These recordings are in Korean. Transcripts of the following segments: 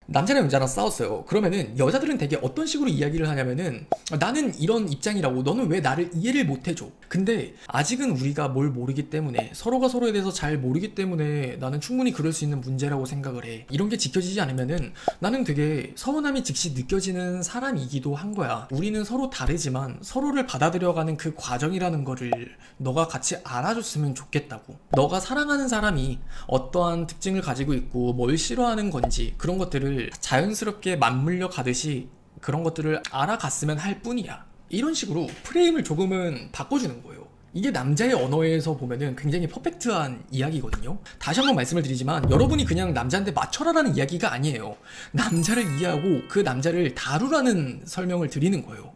남자랑 여자랑 싸웠어요. 그러면은 여자들은 되게 어떤 식으로 이야기를 하냐면은 나는 이런 입장이라고 너는 왜 나를 이해를 못 해줘. 근데 아직은 우리가 뭘 모르기 때문에 서로가 서로에 대해서 잘 모르기 때문에 나는 충분히 그럴 수 있는 문제라고 생각을 해. 이런 게 지켜지지 않으면은 나는 되게 서운함이 즉시 느껴지는 사람이기도 한 거야. 우리는 서로 다르지만 서로를 받아들여가는 그 과정이라는 거를 너가 같이 알아줬으면 좋겠다고. 너가 사랑하는 사람이 어떠한 특징을 가지고 있고 뭘 싫어하는 건지 그런 것들을 자연스럽게 맞물려 가듯이 그런 것들을 알아갔으면 할 뿐이야. 이런 식으로 프레임을 조금은 바꿔주는 거예요. 이게 남자의 언어에서 보면은 굉장히 퍼펙트한 이야기거든요. 다시 한번 말씀을 드리지만 여러분이 그냥 남자한테 맞춰라라는 이야기가 아니에요. 남자를 이해하고 그 남자를 다루라는 설명을 드리는 거예요.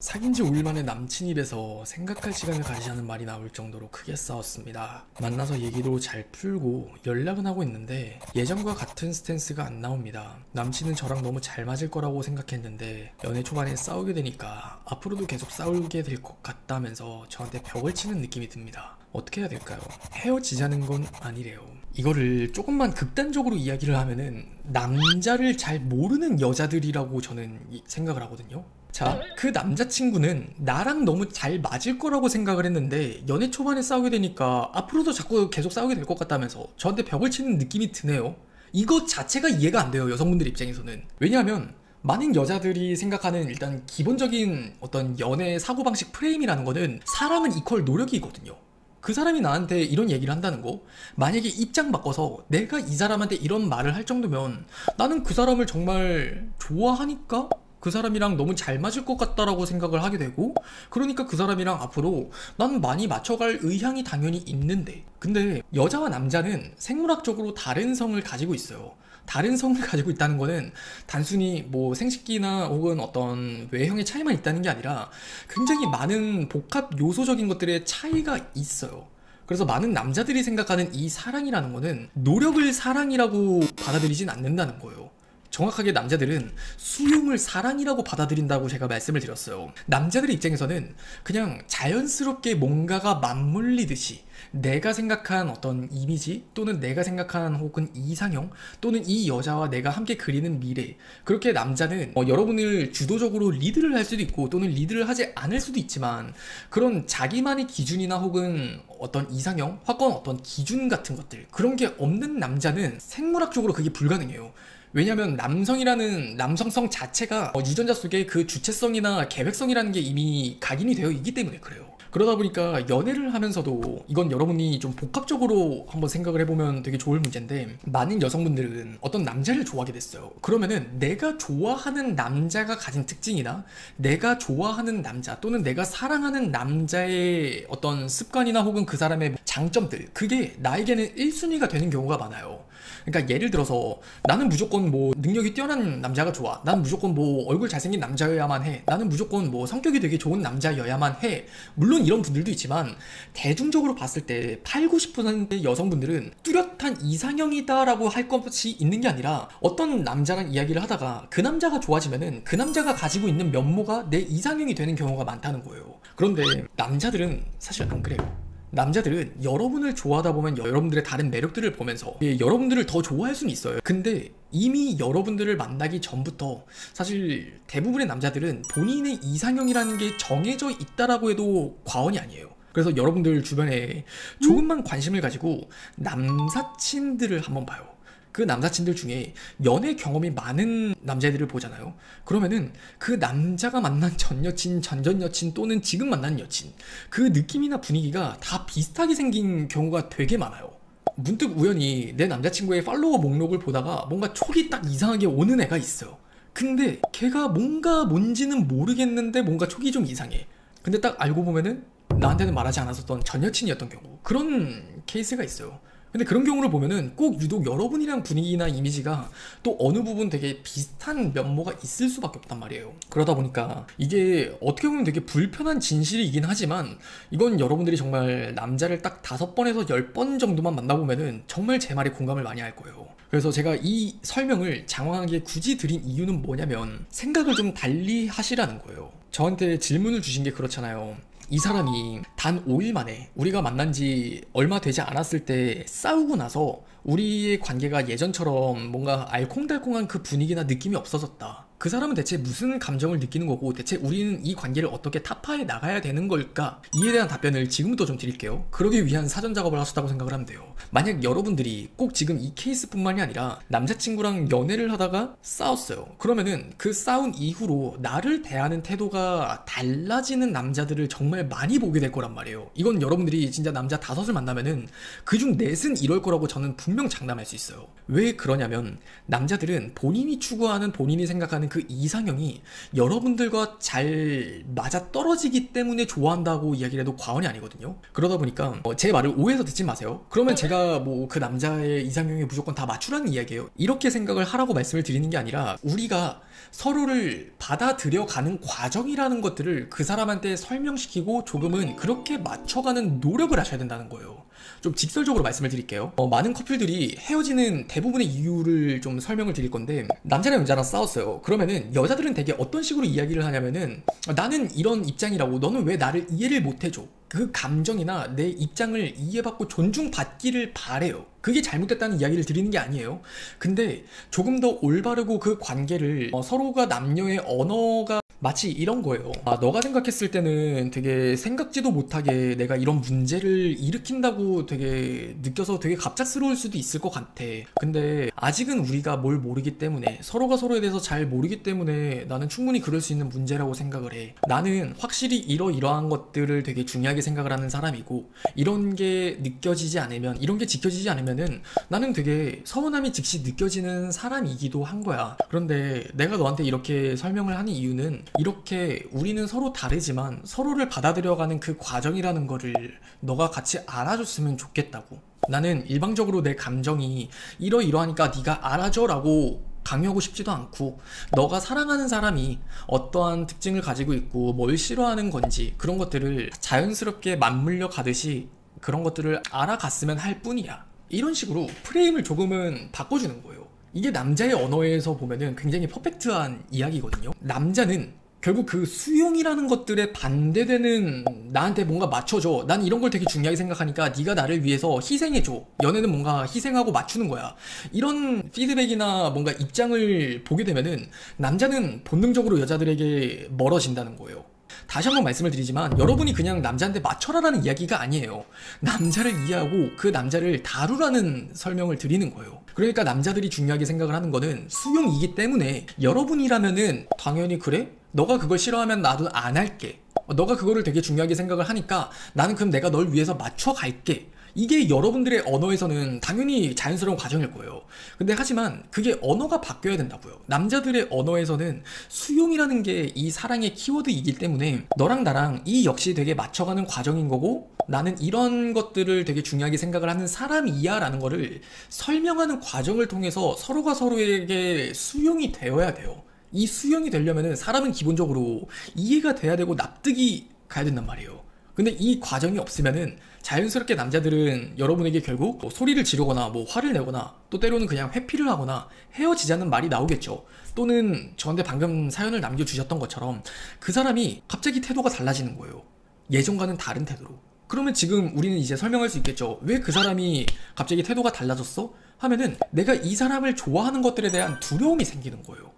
사귄 지 5일 만에 남친 입에서 생각할 시간을 가지자는 말이 나올 정도로 크게 싸웠습니다. 만나서 얘기도 잘 풀고 연락은 하고 있는데 예전과 같은 스탠스가 안 나옵니다. 남친은 저랑 너무 잘 맞을 거라고 생각했는데 연애 초반에 싸우게 되니까 앞으로도 계속 싸우게 될 것 같다면서 저한테 벽을 치는 느낌이 듭니다. 어떻게 해야 될까요? 헤어지자는 건 아니래요. 이거를 조금만 극단적으로 이야기를 하면은 남자를 잘 모르는 여자들이라고 저는 생각을 하거든요. 자, 그 남자친구는 나랑 너무 잘 맞을 거라고 생각을 했는데 연애 초반에 싸우게 되니까 앞으로도 자꾸 계속 싸우게 될 것 같다면서 저한테 벽을 치는 느낌이 드네요. 이거 자체가 이해가 안 돼요, 여성분들 입장에서는. 왜냐하면 많은 여자들이 생각하는 일단 기본적인 어떤 연애 사고방식 프레임이라는 거는 사랑은 이퀄 노력이거든요. 그 사람이 나한테 이런 얘기를 한다는 거, 만약에 입장 바꿔서 내가 이 사람한테 이런 말을 할 정도면 나는 그 사람을 정말 좋아하니까 그 사람이랑 너무 잘 맞을 것 같다라고 생각을 하게 되고, 그러니까 그 사람이랑 앞으로 난 많이 맞춰갈 의향이 당연히 있는데, 근데 여자와 남자는 생물학적으로 다른 성을 가지고 있어요. 다른 성을 가지고 있다는 거는 단순히 뭐 생식기나 혹은 어떤 외형의 차이만 있다는 게 아니라 굉장히 많은 복합 요소적인 것들의 차이가 있어요. 그래서 많은 남자들이 생각하는 이 사랑이라는 거는 노력을 사랑이라고 받아들이진 않는다는 거예요. 정확하게 남자들은 수용을 사랑이라고 받아들인다고 제가 말씀을 드렸어요. 남자들의 입장에서는 그냥 자연스럽게 뭔가가 맞물리듯이 내가 생각한 어떤 이미지 또는 내가 생각한 혹은 이상형 또는 이 여자와 내가 함께 그리는 미래, 그렇게 남자는 여러분을 주도적으로 리드를 할 수도 있고 또는 리드를 하지 않을 수도 있지만 그런 자기만의 기준이나 혹은 어떤 이상형 혹은 어떤 기준 같은 것들, 그런 게 없는 남자는 생물학적으로 그게 불가능해요. 왜냐면 남성이라는 남성성 자체가 유전자 속에 그 주체성이나 계획성이라는 게 이미 각인이 되어 있기 때문에 그래요. 그러다 보니까 연애를 하면서도 이건 여러분이 좀 복합적으로 한번 생각을 해보면 되게 좋을 문제인데, 많은 여성분들은 어떤 남자를 좋아하게 됐어요. 그러면은 내가 좋아하는 남자가 가진 특징이나 내가 좋아하는 남자 또는 내가 사랑하는 남자의 어떤 습관이나 혹은 그 사람의 장점들, 그게 나에게는 1순위가 되는 경우가 많아요. 그러니까 예를 들어서 나는 무조건 뭐 능력이 뛰어난 남자가 좋아, 나는 무조건 뭐 얼굴 잘생긴 남자여야만 해, 나는 무조건 뭐 성격이 되게 좋은 남자여야만 해. 물론 이런 분들도 있지만 대중적으로 봤을 때 8, 90%의 여성분들은 뚜렷한 이상형이다 라고 할 것이 있는 게 아니라 어떤 남자랑 이야기를 하다가 그 남자가 좋아지면은 그 남자가 가지고 있는 면모가 내 이상형이 되는 경우가 많다는 거예요. 그런데 남자들은 사실 안 그래요. 남자들은 여러분을 좋아하다 보면 여러분들의 다른 매력들을 보면서 여러분들을 더 좋아할 수는 있어요. 근데 이미 여러분들을 만나기 전부터 사실 대부분의 남자들은 본인의 이상형이라는 게 정해져 있다라고 해도 과언이 아니에요. 그래서 여러분들 주변에 조금만 관심을 가지고 남사친들을 한번 봐요. 그 남사친들 중에 연애 경험이 많은 남자애들을 보잖아요. 그러면은 그 남자가 만난 전 여친, 전 여친 또는 지금 만나는 여친, 그 느낌이나 분위기가 다 비슷하게 생긴 경우가 되게 많아요. 문득 우연히 내 남자친구의 팔로워 목록을 보다가 뭔가 촉이 딱 이상하게 오는 애가 있어요. 근데 걔가 뭔지는 모르겠는데 뭔가 촉이 좀 이상해. 근데 딱 알고 보면은 나한테는 말하지 않았었던 전 여친이었던 경우, 그런 케이스가 있어요. 근데 그런 경우를 보면은 꼭 유독 여러분이랑 분위기나 이미지가 또 어느 부분 되게 비슷한 면모가 있을 수밖에 없단 말이에요. 그러다 보니까 이게 어떻게 보면 되게 불편한 진실이긴 하지만 이건 여러분들이 정말 남자를 딱 5번에서 10번 정도만 만나보면은 정말 제 말에 공감을 많이 할 거예요. 그래서 제가 이 설명을 장황하게 굳이 드린 이유는 뭐냐면 생각을 좀 달리 하시라는 거예요. 저한테 질문을 주신 게 그렇잖아요. 이 사람이 단 5일 만에 우리가 만난 지 얼마 되지 않았을 때 싸우고 나서 우리의 관계가 예전처럼 뭔가 알콩달콩한 그 분위기나 느낌이 없어졌다. 그 사람은 대체 무슨 감정을 느끼는 거고 대체 우리는 이 관계를 어떻게 타파해 나가야 되는 걸까? 이에 대한 답변을 지금부터 좀 드릴게요. 그러기 위한 사전 작업을 하셨다고 생각을 하면 돼요. 만약 여러분들이 꼭 지금 이 케이스뿐만이 아니라 남자친구랑 연애를 하다가 싸웠어요. 그러면은 그 싸운 이후로 나를 대하는 태도가 달라지는 남자들을 정말 많이 보게 될 거란 말이에요. 이건 여러분들이 진짜 남자 5을 만나면은 그중 4은 이럴 거라고 저는 분명 장담할 수 있어요. 왜 그러냐면 남자들은 본인이 추구하는, 본인이 생각하는 그 이상형이 여러분들과 잘 맞아 떨어지기 때문에 좋아한다고 이야기를 해도 과언이 아니거든요. 그러다 보니까 제 말을 오해해서 듣지 마세요. 그러면 제가 뭐 그 남자의 이상형에 무조건 다 맞추라는 이야기예요. 이렇게 생각을 하라고 말씀을 드리는 게 아니라 우리가 서로를 받아들여가는 과정이라는 것들을 그 사람한테 설명시키고 조금은 그렇게 맞춰가는 노력을 하셔야 된다는 거예요. 좀 직설적으로 말씀을 드릴게요. 많은 커플들이 헤어지는 대부분의 이유를 좀 설명을 드릴 건데, 남자랑 여자랑 싸웠어요. 그러면은 여자들은 되게 어떤 식으로 이야기를 하냐면은 나는 이런 입장이라고 너는 왜 나를 이해를 못 해줘? 그 감정이나 내 입장을 이해받고 존중받기를 바래요. 그게 잘못됐다는 이야기를 드리는 게 아니에요. 근데 조금 더 올바르고 그 관계를 서로가 남녀의 언어가 마치 이런 거예요. 너가 생각했을 때는 되게 생각지도 못하게 내가 이런 문제를 일으킨다고 되게 느껴서 되게 갑작스러울 수도 있을 것 같아. 근데 아직은 우리가 뭘 모르기 때문에, 서로가 서로에 대해서 잘 모르기 때문에 나는 충분히 그럴 수 있는 문제라고 생각을 해. 나는 확실히 이러이러한 것들을 되게 중요하게 생각을 하는 사람이고, 이런 게 느껴지지 않으면, 이런 게 지켜지지 않으면은 나는 되게 서운함이 즉시 느껴지는 사람이기도 한 거야. 그런데 내가 너한테 이렇게 설명을 하는 이유는, 이렇게 우리는 서로 다르지만 서로를 받아들여가는 그 과정이라는 거를 너가 같이 알아줬으면 좋겠다고. 나는 일방적으로 내 감정이 이러이러하니까 네가 알아줘 라고 강요하고 싶지도 않고, 너가 사랑하는 사람이 어떠한 특징을 가지고 있고 뭘 싫어하는 건지 그런 것들을 자연스럽게 맞물려 가듯이 그런 것들을 알아갔으면 할 뿐이야. 이런 식으로 프레임을 조금은 바꿔주는 거예요. 이게 남자의 언어에서 보면은 굉장히 퍼펙트한 이야기거든요. 남자는 결국 그 수용이라는 것들에 반대되는, 나한테 뭔가 맞춰줘, 난 이런 걸 되게 중요하게 생각하니까 네가 나를 위해서 희생해줘, 연애는 뭔가 희생하고 맞추는 거야, 이런 피드백이나 뭔가 입장을 보게 되면은 남자는 본능적으로 여자들에게 멀어진다는 거예요. 다시 한번 말씀을 드리지만 여러분이 그냥 남자한테 맞춰라라는 이야기가 아니에요. 남자를 이해하고 그 남자를 다루라는 설명을 드리는 거예요. 그러니까 남자들이 중요하게 생각을 하는 거는 수용이기 때문에, 여러분이라면은 당연히 그래? 너가 그걸 싫어하면 나도 안 할게. 너가 그거를 되게 중요하게 생각을 하니까 나는 그럼 내가 널 위해서 맞춰갈게. 이게 여러분들의 언어에서는 당연히 자연스러운 과정일 거예요. 근데 하지만 그게 언어가 바뀌어야 된다고요. 남자들의 언어에서는 수용이라는 게 이 사랑의 키워드이기 때문에 너랑 나랑 이 역시 되게 맞춰가는 과정인 거고, 나는 이런 것들을 되게 중요하게 생각을 하는 사람이야 라는 거를 설명하는 과정을 통해서 서로가 서로에게 수용이 되어야 돼요. 이 수용이 되려면은 사람은 기본적으로 이해가 돼야 되고 납득이 가야 된단 말이에요. 근데 이 과정이 없으면은 자연스럽게 남자들은 여러분에게 결국 뭐 소리를 지르거나 뭐 화를 내거나, 또 때로는 그냥 회피를 하거나 헤어지자는 말이 나오겠죠. 또는 저한테 방금 사연을 남겨주셨던 것처럼 그 사람이 갑자기 태도가 달라지는 거예요. 예전과는 다른 태도로. 그러면 지금 우리는 이제 설명할 수 있겠죠. 왜 그 사람이 갑자기 태도가 달라졌어? 하면은 내가 이 사람을 좋아하는 것들에 대한 두려움이 생기는 거예요.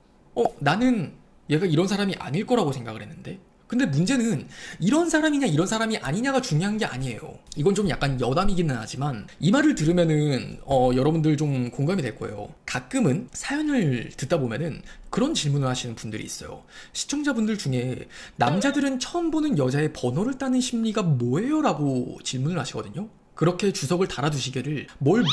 나는 얘가 이런 사람이 아닐 거라고 생각을 했는데. 근데 문제는 이런 사람이냐 이런 사람이 아니냐가 중요한 게 아니에요. 이건 좀 약간 여담이기는 하지만 이 말을 들으면은 여러분들 좀 공감이 될 거예요. 가끔은 사연을 듣다 보면은 그런 질문을 하시는 분들이 있어요. 시청자분들 중에 남자들은 처음 보는 여자의 번호를 따는 심리가 뭐예요? 라고 질문을 하시거든요. 그렇게 주석을 달아두시기를, 뭘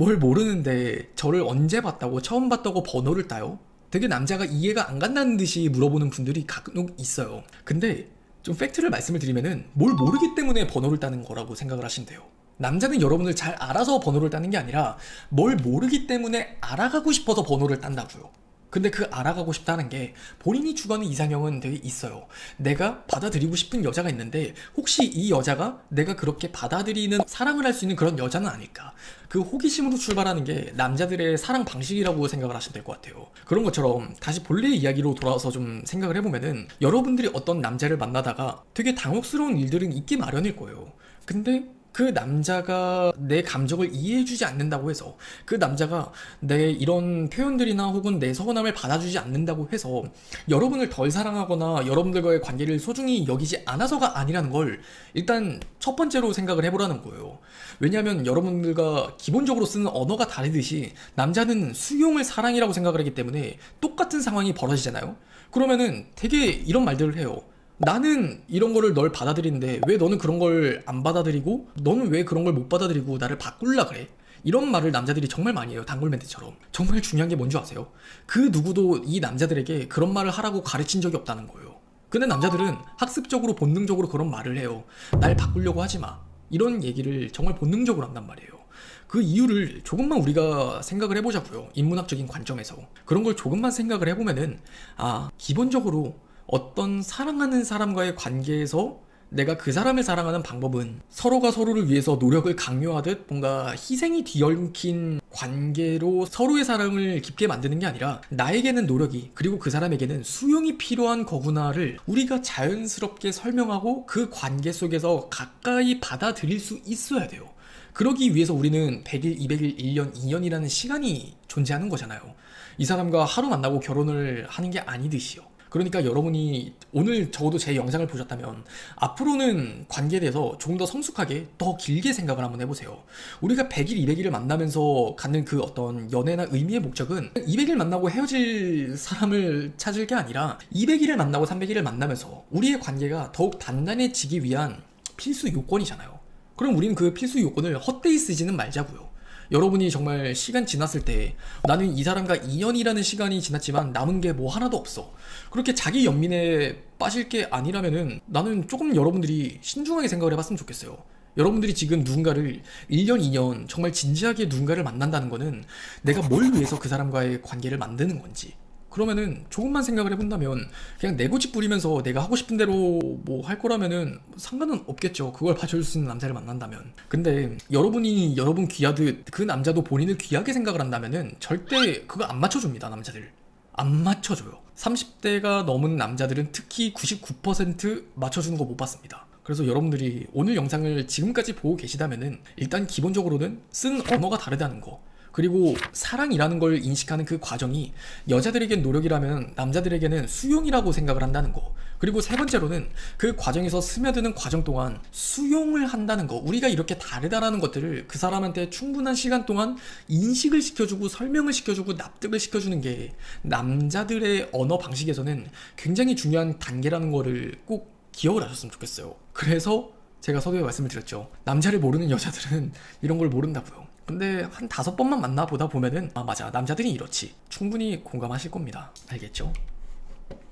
모르는데 저를 언제 봤다고, 처음 봤다고 번호를 따요? 되게 남자가 이해가 안 간다는 듯이 물어보는 분들이 가끔 있어요. 근데 좀 팩트를 말씀을 드리면은 뭘 모르기 때문에 번호를 따는 거라고 생각을 하시면 돼요. 남자는 여러분을 잘 알아서 번호를 따는 게 아니라 뭘 모르기 때문에 알아가고 싶어서 번호를 딴다고요. 근데 그 알아가고 싶다는 게 본인이 추구하는 이상형은 되게 있어요. 내가 받아들이고 싶은 여자가 있는데 혹시 이 여자가 내가 그렇게 받아들이는 사랑을 할 수 있는 그런 여자는 아닐까. 그 호기심으로 출발하는 게 남자들의 사랑 방식이라고 생각을 하시면 될 것 같아요. 그런 것처럼 다시 본래의 이야기로 돌아와서 좀 생각을 해보면은 여러분들이 어떤 남자를 만나다가 되게 당혹스러운 일들은 있기 마련일 거예요. 근데 그 남자가 내 감정을 이해해주지 않는다고 해서, 그 남자가 내 이런 표현들이나 혹은 내 서운함을 받아주지 않는다고 해서 여러분을 덜 사랑하거나 여러분들과의 관계를 소중히 여기지 않아서가 아니라는 걸 일단 첫 번째로 생각을 해보라는 거예요. 왜냐하면 여러분들과 기본적으로 쓰는 언어가 다르듯이 남자는 수용을 사랑이라고 생각을 하기 때문에 똑같은 상황이 벌어지잖아요. 그러면은 되게 이런 말들을 해요. 나는 이런 거를 널 받아들이는데 왜 너는 그런 걸 안 받아들이고, 너는 왜 그런 걸 못 받아들이고 나를 바꾸려 그래? 이런 말을 남자들이 정말 많이 해요. 단골 멘트처럼. 정말 중요한 게 뭔지 아세요? 그 누구도 이 남자들에게 그런 말을 하라고 가르친 적이 없다는 거예요. 근데 남자들은 학습적으로 본능적으로 그런 말을 해요. 날 바꾸려고 하지 마. 이런 얘기를 정말 본능적으로 한단 말이에요. 그 이유를 조금만 우리가 생각을 해보자고요. 인문학적인 관점에서. 그런 걸 조금만 생각을 해보면은, 기본적으로 어떤 사랑하는 사람과의 관계에서 내가 그 사람을 사랑하는 방법은 서로가 서로를 위해서 노력을 강요하듯 뭔가 희생이 뒤엉킨 관계로 서로의 사랑을 깊게 만드는 게 아니라, 나에게는 노력이, 그리고 그 사람에게는 수용이 필요한 거구나를 우리가 자연스럽게 설명하고 그 관계 속에서 가까이 받아들일 수 있어야 돼요. 그러기 위해서 우리는 100일, 200일, 1년, 2년이라는 시간이 존재하는 거잖아요. 이 사람과 하루 만나고 결혼을 하는 게 아니듯이요. 그러니까 여러분이 오늘 적어도 제 영상을 보셨다면 앞으로는 관계에 대해서 조금 더 성숙하게, 더 길게 생각을 한번 해보세요. 우리가 100일, 200일을 만나면서 갖는 그 어떤 연애나 의미의 목적은 200일 만나고 헤어질 사람을 찾을 게 아니라 200일을 만나고 300일을 만나면서 우리의 관계가 더욱 단단해지기 위한 필수 요건이잖아요. 그럼 우리는 그 필수 요건을 헛되이 쓰지는 말자고요. 여러분이 정말 시간 지났을 때 나는 이 사람과 2년이라는 시간이 지났지만 남은 게 뭐 하나도 없어, 그렇게 자기 연민에 빠질 게 아니라면은 나는 조금 여러분들이 신중하게 생각을 해봤으면 좋겠어요. 여러분들이 지금 누군가를 1년, 2년 정말 진지하게 누군가를 만난다는 거는 내가 뭘 위해서 그 사람과의 관계를 만드는 건지, 그러면은 조금만 생각을 해본다면 그냥 내 고집 부리면서 내가 하고 싶은 대로 뭐 할 거라면은 상관은 없겠죠. 그걸 봐줄 수 있는 남자를 만난다면. 근데 여러분이 여러분 귀하듯 그 남자도 본인을 귀하게 생각을 한다면은 절대 그거 안 맞춰줍니다. 남자들 안 맞춰줘요. 30대가 넘은 남자들은 특히 99% 맞춰주는 거 못 봤습니다. 그래서 여러분들이 오늘 영상을 지금까지 보고 계시다면은 일단 기본적으로는 쓴 언어가 다르다는 거, 그리고 사랑이라는 걸 인식하는 그 과정이 여자들에겐 노력이라면 남자들에게는 수용이라고 생각을 한다는 거, 그리고 세 번째로는 그 과정에서 스며드는 과정 동안 수용을 한다는 거, 우리가 이렇게 다르다라는 것들을 그 사람한테 충분한 시간 동안 인식을 시켜주고 설명을 시켜주고 납득을 시켜주는 게 남자들의 언어 방식에서는 굉장히 중요한 단계라는 거를 꼭 기억을 하셨으면 좋겠어요. 그래서 제가 서두에 말씀을 드렸죠. 남자를 모르는 여자들은 이런 걸 모른다고요. 근데 한 5번만 만나보다 보면은 맞아, 남자들이 이렇지, 충분히 공감하실 겁니다. 알겠죠?